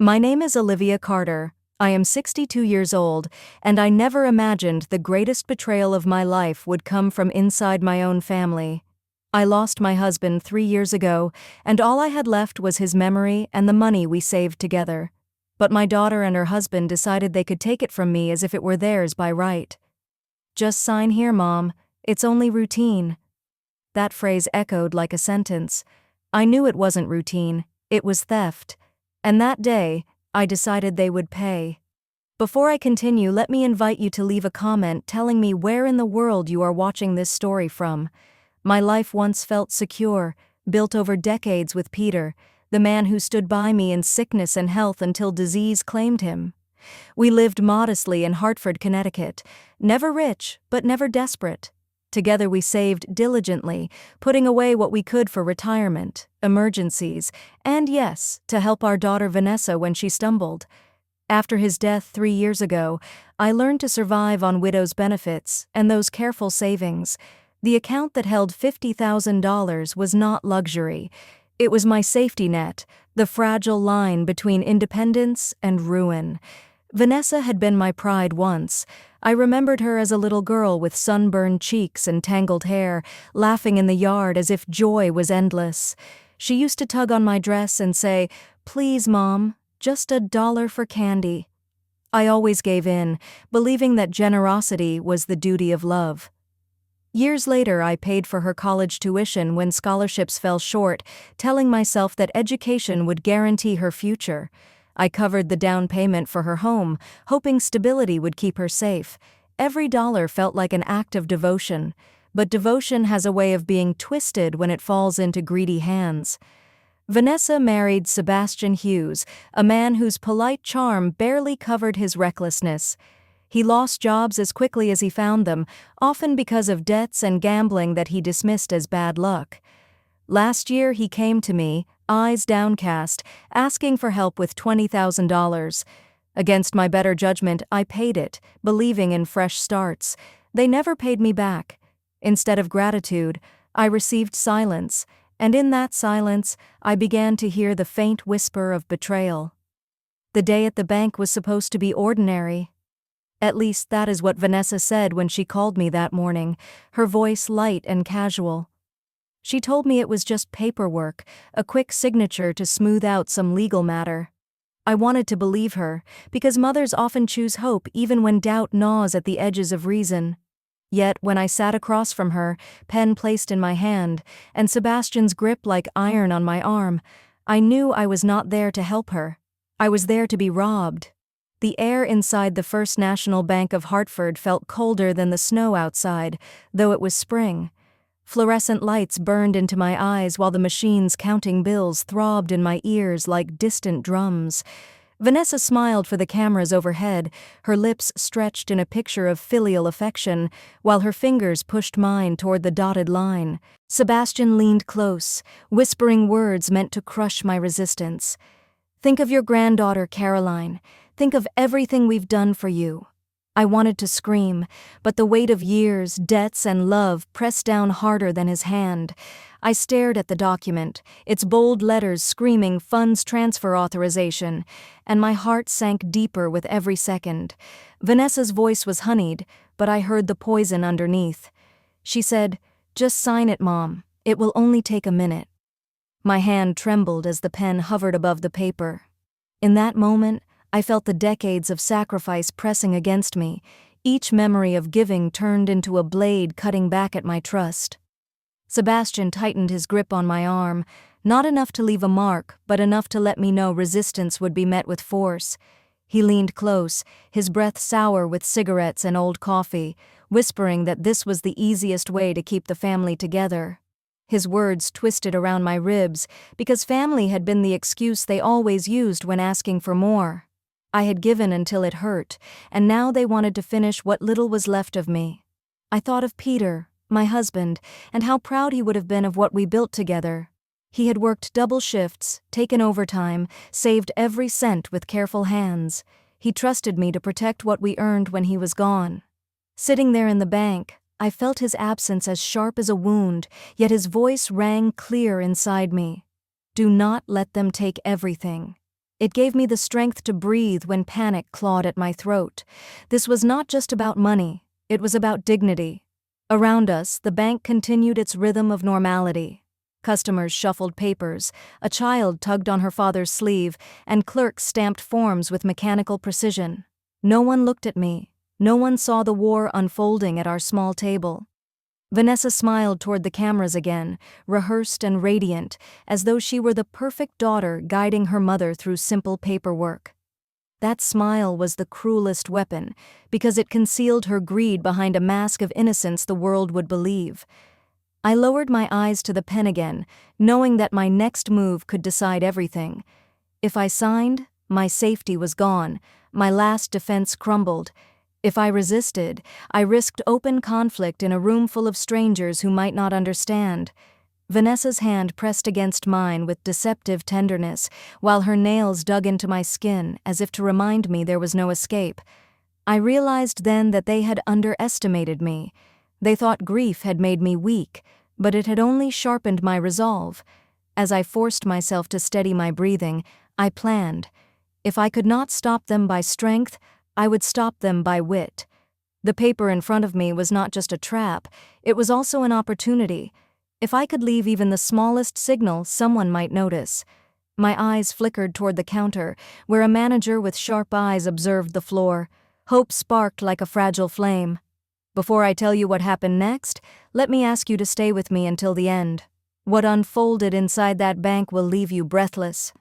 My name is Olivia Carter. I am 62 years old, and I never imagined the greatest betrayal of my life would come from inside my own family. I lost my husband 3 years ago, and all I had left was his memory and the money we saved together. But my daughter and her husband decided they could take it from me as if it were theirs by right. "Just sign here, Mom. It's only routine." That phrase echoed like a sentence. I knew it wasn't routine, it was theft. And that day, I decided they would pay. Before I continue, let me invite you to leave a comment telling me where in the world you are watching this story from. My life once felt secure, built over decades with Peter, the man who stood by me in sickness and health until disease claimed him. We lived modestly in Hartford, Connecticut, never rich, but never desperate. Together we saved diligently, putting away what we could for retirement, emergencies, and yes, to help our daughter Vanessa when she stumbled. After his death 3 years ago, I learned to survive on widow's benefits and those careful savings. The account that held $50,000 was not luxury. It was my safety net, the fragile line between independence and ruin. Vanessa had been my pride once. I remembered her as a little girl with sunburned cheeks and tangled hair, laughing in the yard as if joy was endless. She used to tug on my dress and say, "Please, Mom, just $1 for candy." I always gave in, believing that generosity was the duty of love. Years later, I paid for her college tuition when scholarships fell short, telling myself that education would guarantee her future. I covered the down payment for her home, hoping stability would keep her safe. Every dollar felt like an act of devotion, but devotion has a way of being twisted when it falls into greedy hands. Vanessa married Sebastian Hughes, a man whose polite charm barely covered his recklessness. He lost jobs as quickly as he found them, often because of debts and gambling that he dismissed as bad luck. Last year he came to me, eyes downcast, asking for help with $20,000. Against my better judgment, I paid it, believing in fresh starts. They never paid me back. Instead of gratitude, I received silence, and in that silence, I began to hear the faint whisper of betrayal. The day at the bank was supposed to be ordinary. At least that is what Vanessa said when she called me that morning, her voice light and casual. She told me it was just paperwork, a quick signature to smooth out some legal matter. I wanted to believe her, because mothers often choose hope even when doubt gnaws at the edges of reason. Yet when I sat across from her, pen placed in my hand, and Sebastian's grip like iron on my arm, I knew I was not there to help her. I was there to be robbed. The air inside the First National Bank of Hartford felt colder than the snow outside, though it was spring. Fluorescent lights burned into my eyes while the machines counting bills throbbed in my ears like distant drums. Vanessa smiled for the cameras overhead, her lips stretched in a picture of filial affection, while her fingers pushed mine toward the dotted line. Sebastian leaned close, whispering words meant to crush my resistance. "Think of your granddaughter, Caroline. Think of everything we've done for you." I wanted to scream, but the weight of years, debts, and love pressed down harder than his hand. I stared at the document, its bold letters screaming funds transfer authorization, and my heart sank deeper with every second. Vanessa's voice was honeyed, but I heard the poison underneath. She said, "Just sign it, Mom. It will only take a minute." My hand trembled as the pen hovered above the paper. In that moment, I felt the decades of sacrifice pressing against me, each memory of giving turned into a blade cutting back at my trust. Sebastian tightened his grip on my arm, not enough to leave a mark, but enough to let me know resistance would be met with force. He leaned close, his breath sour with cigarettes and old coffee, whispering that this was the easiest way to keep the family together. His words twisted around my ribs, because family had been the excuse they always used when asking for more. I had given until it hurt, and now they wanted to finish what little was left of me. I thought of Peter, my husband, and how proud he would have been of what we built together. He had worked double shifts, taken overtime, saved every cent with careful hands. He trusted me to protect what we earned when he was gone. Sitting there in the bank, I felt his absence as sharp as a wound, yet his voice rang clear inside me. "Do not let them take everything. It gave me the strength to breathe when panic clawed at my throat. This was not just about money, it was about dignity. Around us, the bank continued its rhythm of normality. Customers shuffled papers, a child tugged on her father's sleeve, and clerks stamped forms with mechanical precision. No one looked at me. No one saw the war unfolding at our small table. Vanessa smiled toward the cameras again, rehearsed and radiant, as though she were the perfect daughter guiding her mother through simple paperwork. That smile was the cruelest weapon, because it concealed her greed behind a mask of innocence the world would believe. I lowered my eyes to the pen again, knowing that my next move could decide everything. If I signed, my safety was gone, my last defense crumbled. If I resisted, I risked open conflict in a room full of strangers who might not understand. Vanessa's hand pressed against mine with deceptive tenderness, while her nails dug into my skin as if to remind me there was no escape. I realized then that they had underestimated me. They thought grief had made me weak, but it had only sharpened my resolve. As I forced myself to steady my breathing, I planned. If I could not stop them by strength, I would stop them by wit. The paper in front of me was not just a trap, it was also an opportunity. If I could leave even the smallest signal, someone might notice. My eyes flickered toward the counter, where a manager with sharp eyes observed the floor. Hope sparked like a fragile flame. Before I tell you what happened next, let me ask you to stay with me until the end. What unfolded inside that bank will leave you breathless.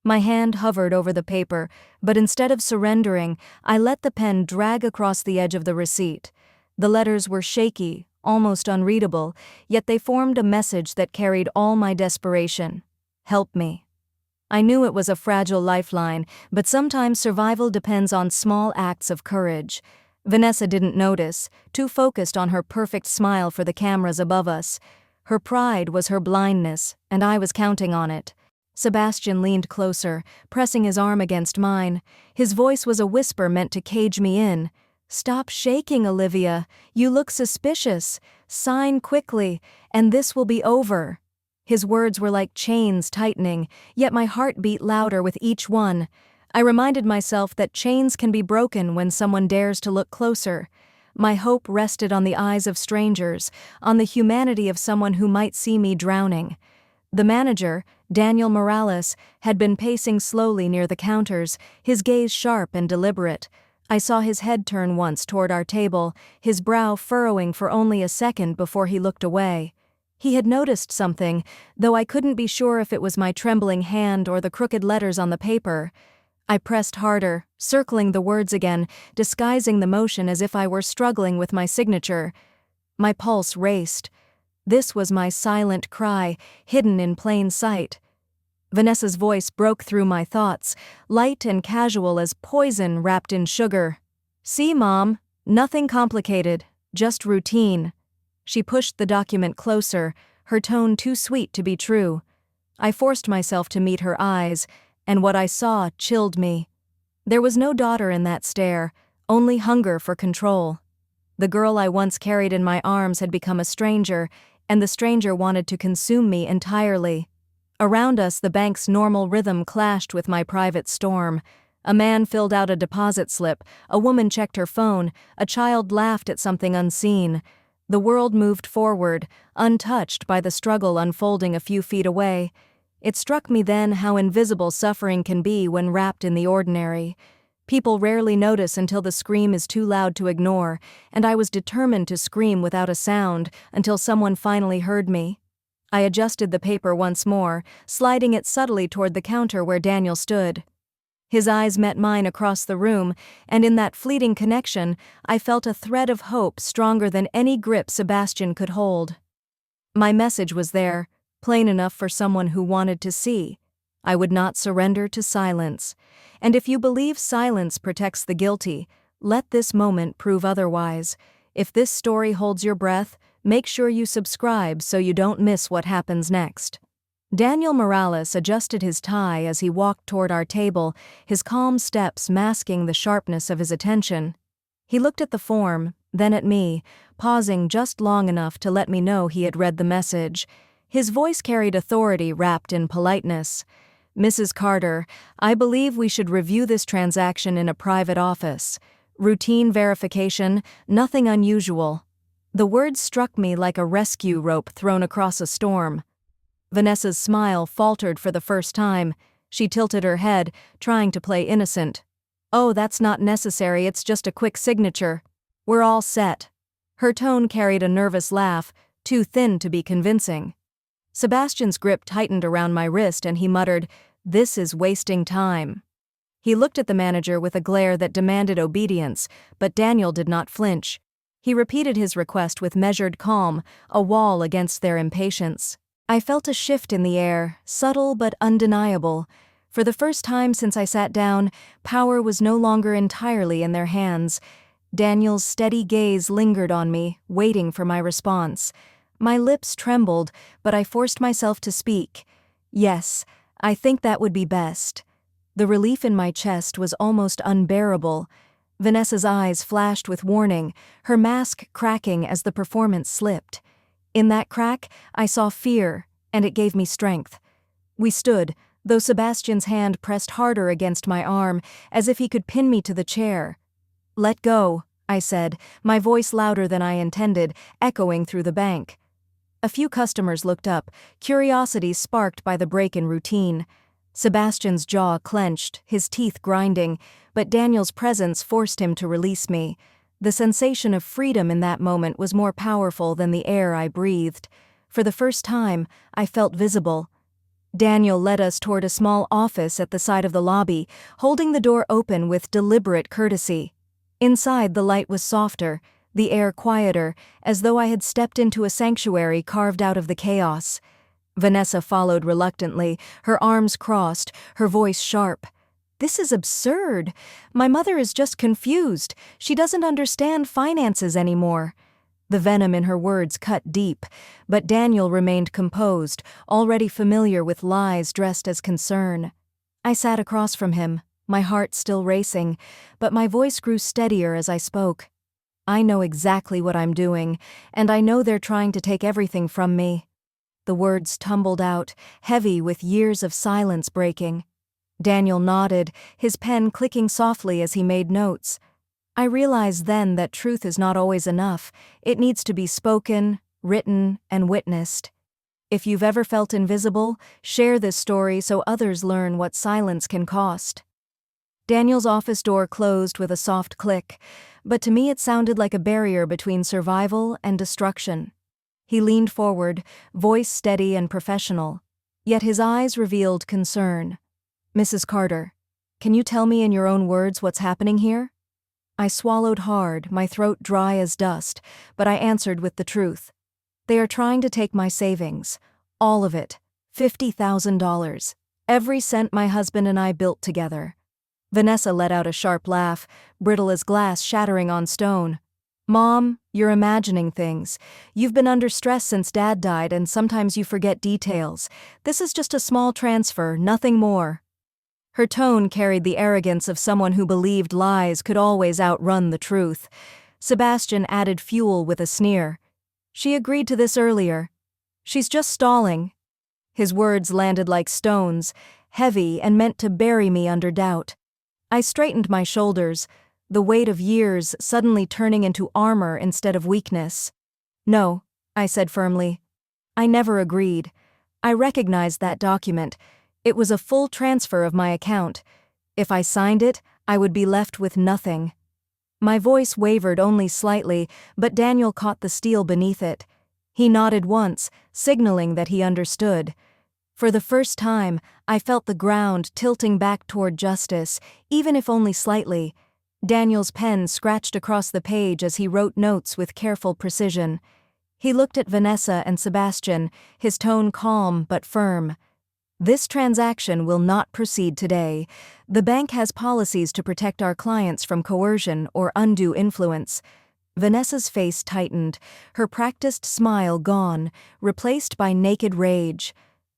My hand hovered over the paper, but instead of surrendering, I let the pen drag across the edge of the receipt. The letters were shaky, almost unreadable, yet they formed a message that carried all my desperation. Help me. I knew it was a fragile lifeline, but sometimes survival depends on small acts of courage. Vanessa didn't notice, too focused on her perfect smile for the cameras above us. Her pride was her blindness, and I was counting on it. Sebastian leaned closer, pressing his arm against mine. His voice was a whisper meant to cage me in. "Stop shaking, Olivia. You look suspicious. Sign quickly, and this will be over." His words were like chains tightening, yet my heart beat louder with each one. I reminded myself that chains can be broken when someone dares to look closer. My hope rested on the eyes of strangers, on the humanity of someone who might see me drowning. The manager, Daniel Morales, had been pacing slowly near the counters, his gaze sharp and deliberate. I saw his head turn once toward our table, his brow furrowing for only a second before he looked away. He had noticed something, though I couldn't be sure if it was my trembling hand or the crooked letters on the paper. I pressed harder, circling the words again, disguising the motion as if I were struggling with my signature. My pulse raced. This was my silent cry, hidden in plain sight. Vanessa's voice broke through my thoughts, light and casual as poison wrapped in sugar. "See, Mom, nothing complicated, just routine." She pushed the document closer, her tone too sweet to be true. I forced myself to meet her eyes, and what I saw chilled me. There was no daughter in that stare, only hunger for control. The girl I once carried in my arms had become a stranger, and the stranger wanted to consume me entirely. Around us, the bank's normal rhythm clashed with my private storm. A man filled out a deposit slip, a woman checked her phone, a child laughed at something unseen. The world moved forward, untouched by the struggle unfolding a few feet away. It struck me then how invisible suffering can be when wrapped in the ordinary. People rarely notice until the scream is too loud to ignore, and I was determined to scream without a sound until someone finally heard me. I adjusted the paper once more, sliding it subtly toward the counter where Daniel stood. His eyes met mine across the room, and in that fleeting connection, I felt a thread of hope stronger than any grip Sebastian could hold. My message was there, plain enough for someone who wanted to see. I would not surrender to silence. And if you believe silence protects the guilty, let this moment prove otherwise. If this story holds your breath, make sure you subscribe so you don't miss what happens next. Daniel Morales adjusted his tie as he walked toward our table, his calm steps masking the sharpness of his attention. He looked at the form, then at me, pausing just long enough to let me know he had read the message. His voice carried authority wrapped in politeness. Mrs. Carter, I believe we should review this transaction in a private office. Routine verification, nothing unusual. The words struck me like a rescue rope thrown across a storm. Vanessa's smile faltered for the first time. She tilted her head, trying to play innocent. Oh, that's not necessary, it's just a quick signature. We're all set. Her tone carried a nervous laugh, too thin to be convincing. Sebastian's grip tightened around my wrist and he muttered, "This is wasting time." He looked at the manager with a glare that demanded obedience, but Daniel did not flinch. He repeated his request with measured calm, a wall against their impatience. I felt a shift in the air, subtle but undeniable. For the first time since I sat down, power was no longer entirely in their hands. Daniel's steady gaze lingered on me, waiting for my response. My lips trembled, but I forced myself to speak. Yes, I think that would be best. The relief in my chest was almost unbearable. Vanessa's eyes flashed with warning, her mask cracking as the performance slipped. In that crack, I saw fear, and it gave me strength. We stood, though Sebastian's hand pressed harder against my arm, as if he could pin me to the chair. "Let go," I said, my voice louder than I intended, echoing through the bank. A few customers looked up, curiosity sparked by the break in routine. Sebastian's jaw clenched, his teeth grinding, but Daniel's presence forced him to release me. The sensation of freedom in that moment was more powerful than the air I breathed. For the first time, I felt visible. Daniel led us toward a small office at the side of the lobby, holding the door open with deliberate courtesy. Inside, the light was softer, the air quieter, as though I had stepped into a sanctuary carved out of the chaos. Vanessa followed reluctantly, her arms crossed, her voice sharp. "This is absurd. My mother is just confused. She doesn't understand finances anymore." The venom in her words cut deep, but Daniel remained composed, already familiar with lies dressed as concern. I sat across from him, my heart still racing, but my voice grew steadier as I spoke. "I know exactly what I'm doing, and I know they're trying to take everything from me." The words tumbled out, heavy with years of silence breaking. Daniel nodded, his pen clicking softly as he made notes. I realized then that truth is not always enough. It needs to be spoken, written, and witnessed. If you've ever felt invisible, share this story so others learn what silence can cost. Daniel's office door closed with a soft click, but to me it sounded like a barrier between survival and destruction. He leaned forward, voice steady and professional, yet his eyes revealed concern. "Mrs. Carter, can you tell me in your own words what's happening here?" I swallowed hard, my throat dry as dust, but I answered with the truth. "They are trying to take my savings. All of it. $50,000. Every cent my husband and I built together." Vanessa let out a sharp laugh, brittle as glass shattering on stone. "Mom, you're imagining things. You've been under stress since Dad died and sometimes you forget details. This is just a small transfer, nothing more." Her tone carried the arrogance of someone who believed lies could always outrun the truth. Sebastian added fuel with a sneer. "She agreed to this earlier. She's just stalling." His words landed like stones, heavy and meant to bury me under doubt. I straightened my shoulders, the weight of years suddenly turning into armor instead of weakness. "No," I said firmly. "I never agreed. I recognized that document. It was a full transfer of my account. If I signed it, I would be left with nothing." My voice wavered only slightly, but Daniel caught the steel beneath it. He nodded once, signaling that he understood. For the first time, I felt the ground tilting back toward justice, even if only slightly. Daniel's pen scratched across the page as he wrote notes with careful precision. He looked at Vanessa and Sebastian, his tone calm but firm. "This transaction will not proceed today. The bank has policies to protect our clients from coercion or undue influence." Vanessa's face tightened, her practiced smile gone, replaced by naked rage.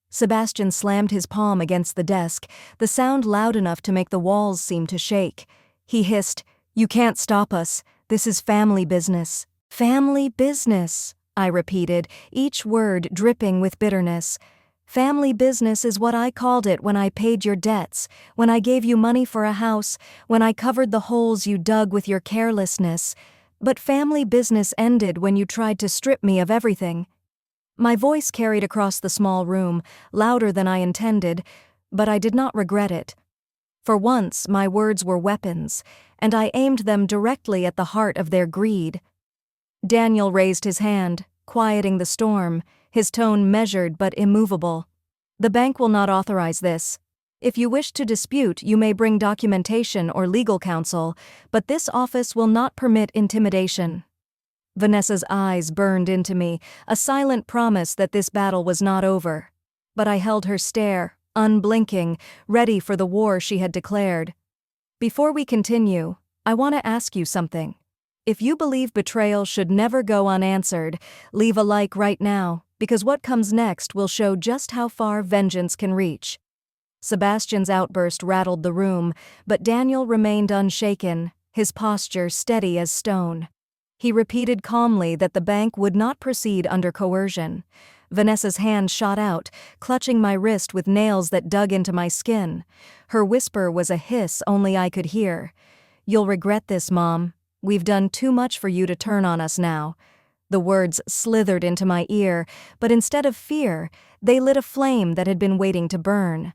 Sebastian slammed his palm against the desk, the sound loud enough to make the walls seem to shake. He hissed, "You can't stop us. This is family business." "Family business," I repeated, each word dripping with bitterness. Family business is what I called it when I paid your debts, when I gave you money for a house, when I covered the holes you dug with your carelessness. But family business ended when you tried to strip me of everything. My voice carried across the small room, louder than I intended, but I did not regret it. For once, my words were weapons, and I aimed them directly at the heart of their greed. Daniel raised his hand, quieting the storm, his tone measured but immovable. The bank will not authorize this. If you wish to dispute, you may bring documentation or legal counsel, but this office will not permit intimidation. Vanessa's eyes burned into me, a silent promise that this battle was not over. But I held her stare, unblinking, ready for the war she had declared. Before we continue, I want to ask you something. If you believe betrayal should never go unanswered, leave a like right now, because what comes next will show just how far vengeance can reach. Sebastian's outburst rattled the room, but Daniel remained unshaken, his posture steady as stone. He repeated calmly that the bank would not proceed under coercion. Vanessa's hand shot out, clutching my wrist with nails that dug into my skin. Her whisper was a hiss only I could hear. "You'll regret this, Mom. We've done too much for you to turn on us now." The words slithered into my ear, but instead of fear, they lit a flame that had been waiting to burn.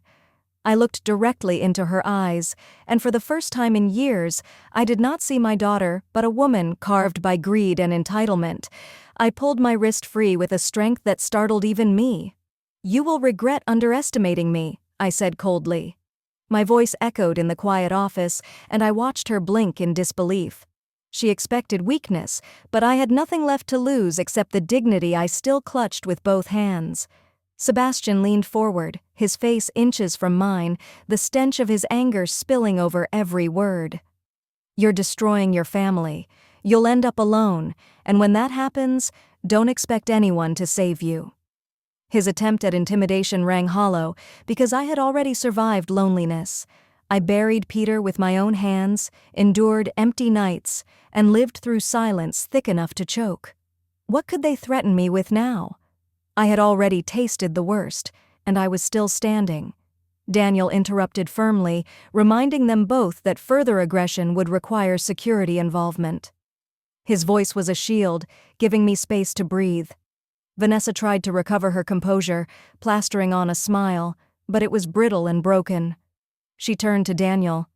I looked directly into her eyes, and for the first time in years, I did not see my daughter, but a woman carved by greed and entitlement. I pulled my wrist free with a strength that startled even me. "You will regret underestimating me," I said coldly. My voice echoed in the quiet office, and I watched her blink in disbelief. She expected weakness, but I had nothing left to lose except the dignity I still clutched with both hands. Sebastian leaned forward, his face inches from mine, the stench of his anger spilling over every word. "You're destroying your family. You'll end up alone, and when that happens, don't expect anyone to save you." His attempt at intimidation rang hollow, because I had already survived loneliness. I buried Peter with my own hands, endured empty nights, and lived through silence thick enough to choke. What could they threaten me with now? I had already tasted the worst, and I was still standing. Daniel interrupted firmly, reminding them both that further aggression would require security involvement. His voice was a shield, giving me space to breathe. Vanessa tried to recover her composure, plastering on a smile, but it was brittle and broken. She turned to Daniel.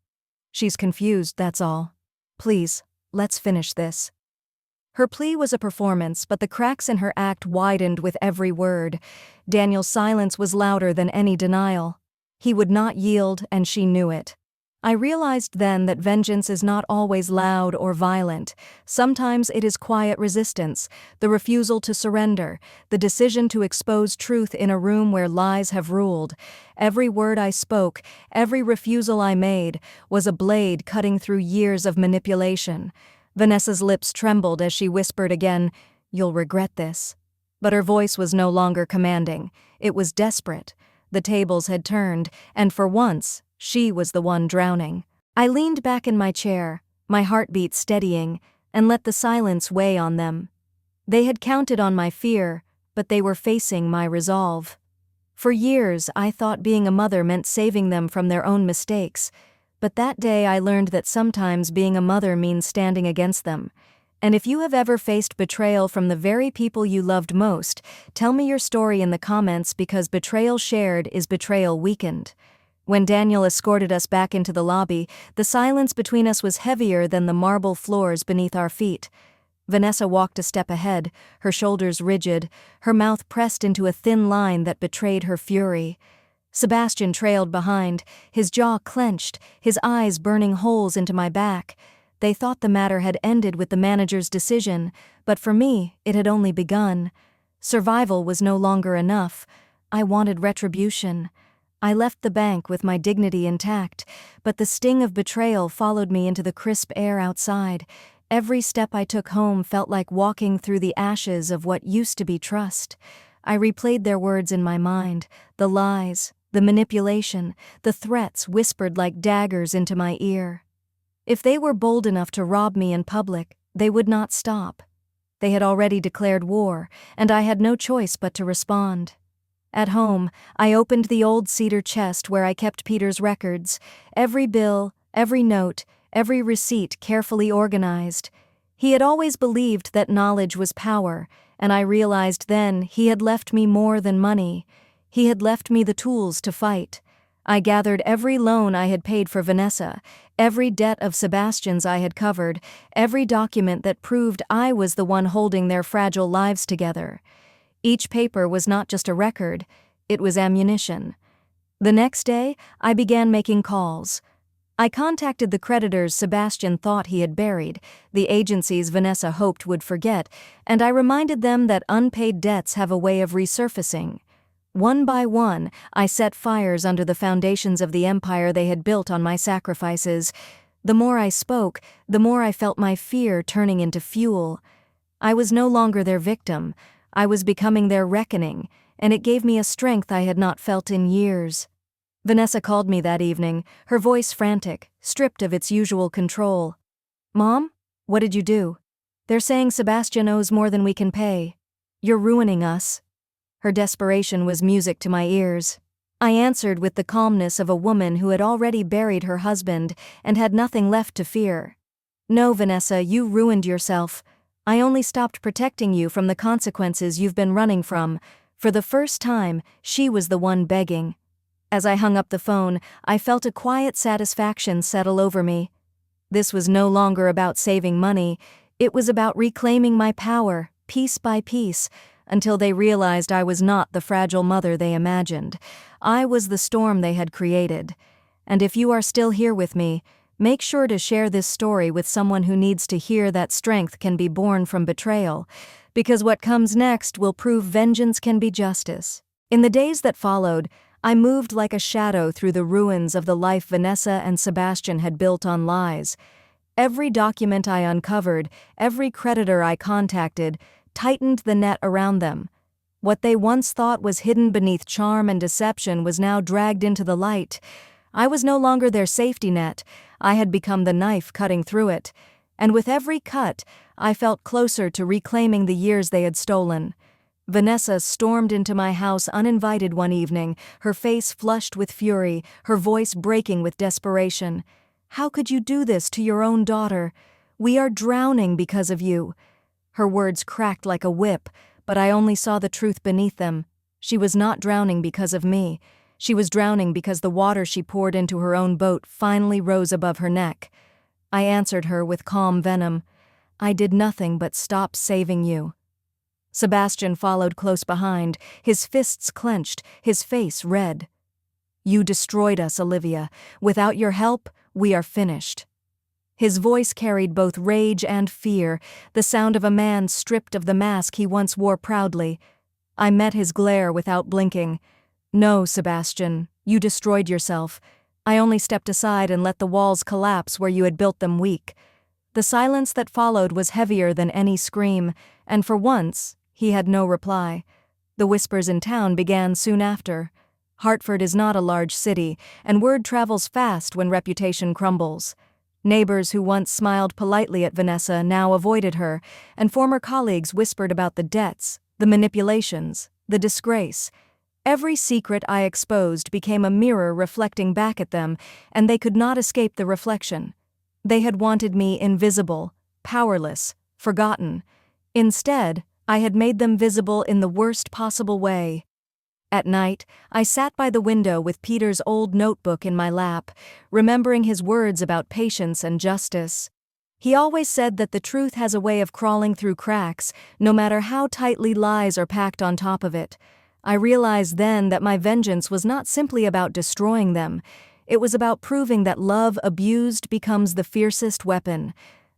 "She's confused, that's all. Please, let's finish this." Her plea was a performance, but the cracks in her act widened with every word. Daniel's silence was louder than any denial. He would not yield, and she knew it. I realized then that vengeance is not always loud or violent. Sometimes it is quiet resistance, the refusal to surrender, the decision to expose truth in a room where lies have ruled. Every word I spoke, every refusal I made, was a blade cutting through years of manipulation. Vanessa's lips trembled as she whispered again, "You'll regret this." But her voice was no longer commanding. It was desperate. The tables had turned, and for once, she was the one drowning. I leaned back in my chair, my heartbeat steadying, and let the silence weigh on them. They had counted on my fear, but they were facing my resolve. For years, I thought being a mother meant saving them from their own mistakes, but that day I learned that sometimes being a mother means standing against them. And if you have ever faced betrayal from the very people you loved most, tell me your story in the comments, because betrayal shared is betrayal weakened. When Daniel escorted us back into the lobby, the silence between us was heavier than the marble floors beneath our feet. Vanessa walked a step ahead, her shoulders rigid, her mouth pressed into a thin line that betrayed her fury. Sebastian trailed behind, his jaw clenched, his eyes burning holes into my back. They thought the matter had ended with the manager's decision, but for me, it had only begun. Survival was no longer enough. I wanted retribution. I left the bank with my dignity intact, but the sting of betrayal followed me into the crisp air outside. Every step I took home felt like walking through the ashes of what used to be trust. I replayed their words in my mind, the lies, the manipulation, the threats whispered like daggers into my ear. If they were bold enough to rob me in public, they would not stop. They had already declared war, and I had no choice but to respond. At home, I opened the old cedar chest where I kept Peter's records, every bill, every note, every receipt carefully organized. He had always believed that knowledge was power, and I realized then he had left me more than money. He had left me the tools to fight. I gathered every loan I had paid for Vanessa, every debt of Sebastian's I had covered, every document that proved I was the one holding their fragile lives together. Each paper was not just a record, it was ammunition. The next day, I began making calls. I contacted the creditors Sebastian thought he had buried, the agencies Vanessa hoped would forget, and I reminded them that unpaid debts have a way of resurfacing. One by one, I set fires under the foundations of the empire they had built on my sacrifices. The more I spoke, the more I felt my fear turning into fuel. I was no longer their victim. I was becoming their reckoning, and it gave me a strength I had not felt in years. Vanessa called me that evening, her voice frantic, stripped of its usual control. "Mom, what did you do? They're saying Sebastian owes more than we can pay. You're ruining us." Her desperation was music to my ears. I answered with the calmness of a woman who had already buried her husband and had nothing left to fear. "No, Vanessa, you ruined yourself. I only stopped protecting you from the consequences you've been running from." For the first time, she was the one begging. As I hung up the phone, I felt a quiet satisfaction settle over me. This was no longer about saving money, it was about reclaiming my power, piece by piece, until they realized I was not the fragile mother they imagined. I was the storm they had created. And if you are still here with me, make sure to share this story with someone who needs to hear that strength can be born from betrayal, because what comes next will prove vengeance can be justice. In the days that followed, I moved like a shadow through the ruins of the life Vanessa and Sebastian had built on lies. Every document I uncovered, every creditor I contacted, tightened the net around them. What they once thought was hidden beneath charm and deception was now dragged into the light. I was no longer their safety net, I had become the knife cutting through it. And with every cut, I felt closer to reclaiming the years they had stolen. Vanessa stormed into my house uninvited one evening, her face flushed with fury, her voice breaking with desperation. "How could you do this to your own daughter? We are drowning because of you." Her words cracked like a whip, but I only saw the truth beneath them. She was not drowning because of me. She was drowning because the water she poured into her own boat finally rose above her neck. I answered her with calm venom. "I did nothing but stop saving you." Sebastian followed close behind, his fists clenched, his face red. "You destroyed us, Olivia. Without your help, we are finished." His voice carried both rage and fear, the sound of a man stripped of the mask he once wore proudly. I met his glare without blinking. "No, Sebastian, you destroyed yourself. I only stepped aside and let the walls collapse where you had built them weak." The silence that followed was heavier than any scream, and for once, he had no reply. The whispers in town began soon after. Hartford is not a large city, and word travels fast when reputation crumbles. Neighbors who once smiled politely at Vanessa now avoided her, and former colleagues whispered about the debts, the manipulations, the disgrace. Every secret I exposed became a mirror reflecting back at them, and they could not escape the reflection. They had wanted me invisible, powerless, forgotten. Instead, I had made them visible in the worst possible way. At night, I sat by the window with Peter's old notebook in my lap, remembering his words about patience and justice. He always said that the truth has a way of crawling through cracks, no matter how tightly lies are packed on top of it. I realized then that my vengeance was not simply about destroying them. It was about proving that love abused becomes the fiercest weapon.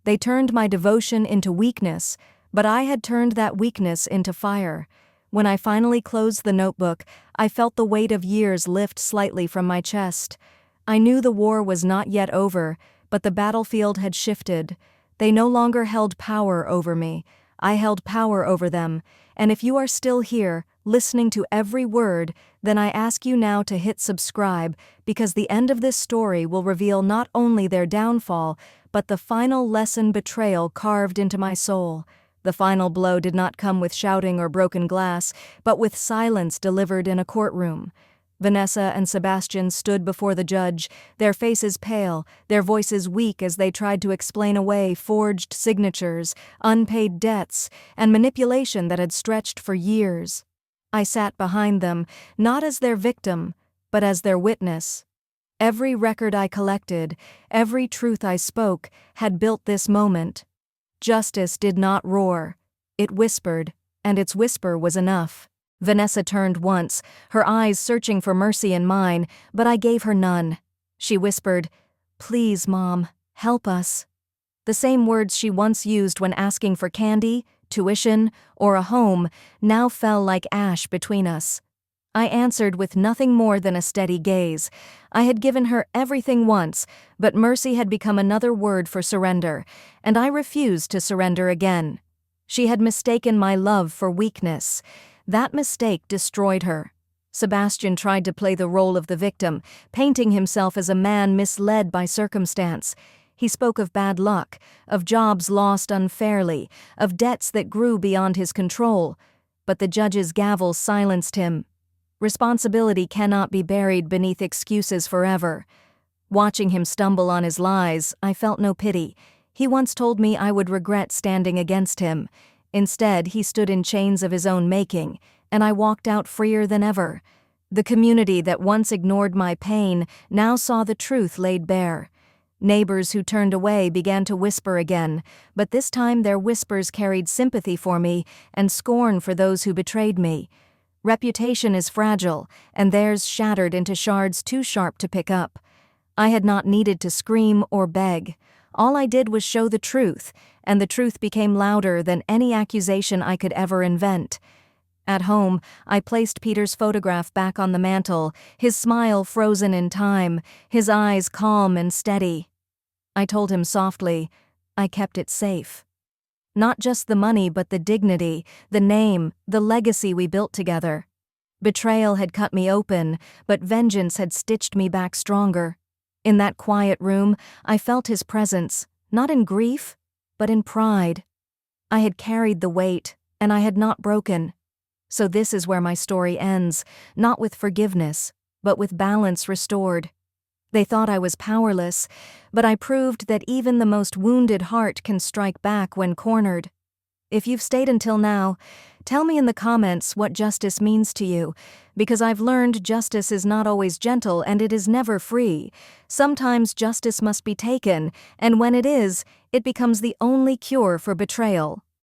They turned my devotion into weakness, but I had turned that weakness into fire. When I finally closed the notebook, I felt the weight of years lift slightly from my chest. I knew the war was not yet over, but the battlefield had shifted. They no longer held power over me. I held power over them, and if you are still here, listening to every word, then I ask you now to hit subscribe, because the end of this story will reveal not only their downfall, but the final lesson betrayal carved into my soul. The final blow did not come with shouting or broken glass, but with silence delivered in a courtroom. Vanessa and Sebastian stood before the judge, their faces pale, their voices weak as they tried to explain away forged signatures, unpaid debts, and manipulation that had stretched for years. I sat behind them, not as their victim, but as their witness. Every record I collected, every truth I spoke, had built this moment. Justice did not roar. It whispered, and its whisper was enough. Vanessa turned once, her eyes searching for mercy in mine, but I gave her none. She whispered, "Please, Mom, help us." The same words she once used when asking for candy, tuition, or a home now fell like ash between us. I answered with nothing more than a steady gaze. I had given her everything once, but mercy had become another word for surrender, and I refused to surrender again. She had mistaken my love for weakness. That mistake destroyed her. Sebastian tried to play the role of the victim, painting himself as a man misled by circumstance. He spoke of bad luck, of jobs lost unfairly, of debts that grew beyond his control. But the judge's gavel silenced him. Responsibility cannot be buried beneath excuses forever. Watching him stumble on his lies, I felt no pity. He once told me I would regret standing against him. Instead, he stood in chains of his own making, and I walked out freer than ever. The community that once ignored my pain now saw the truth laid bare. Neighbors who turned away began to whisper again, but this time their whispers carried sympathy for me and scorn for those who betrayed me. Reputation is fragile, and theirs shattered into shards too sharp to pick up. I had not needed to scream or beg. All I did was show the truth, and the truth became louder than any accusation I could ever invent. At home, I placed Peter's photograph back on the mantel, his smile frozen in time, his eyes calm and steady. I told him softly, I kept it safe. Not just the money, but the dignity, the name, the legacy we built together. Betrayal had cut me open, but vengeance had stitched me back stronger. In that quiet room, I felt his presence, not in grief, but in pride. I had carried the weight, and I had not broken. So this is where my story ends, not with forgiveness, but with balance restored. They thought I was powerless, but I proved that even the most wounded heart can strike back when cornered. If you've stayed until now, tell me in the comments what justice means to you, because I've learned justice is not always gentle and it is never free. Sometimes justice must be taken, and when it is, it becomes the only cure for betrayal.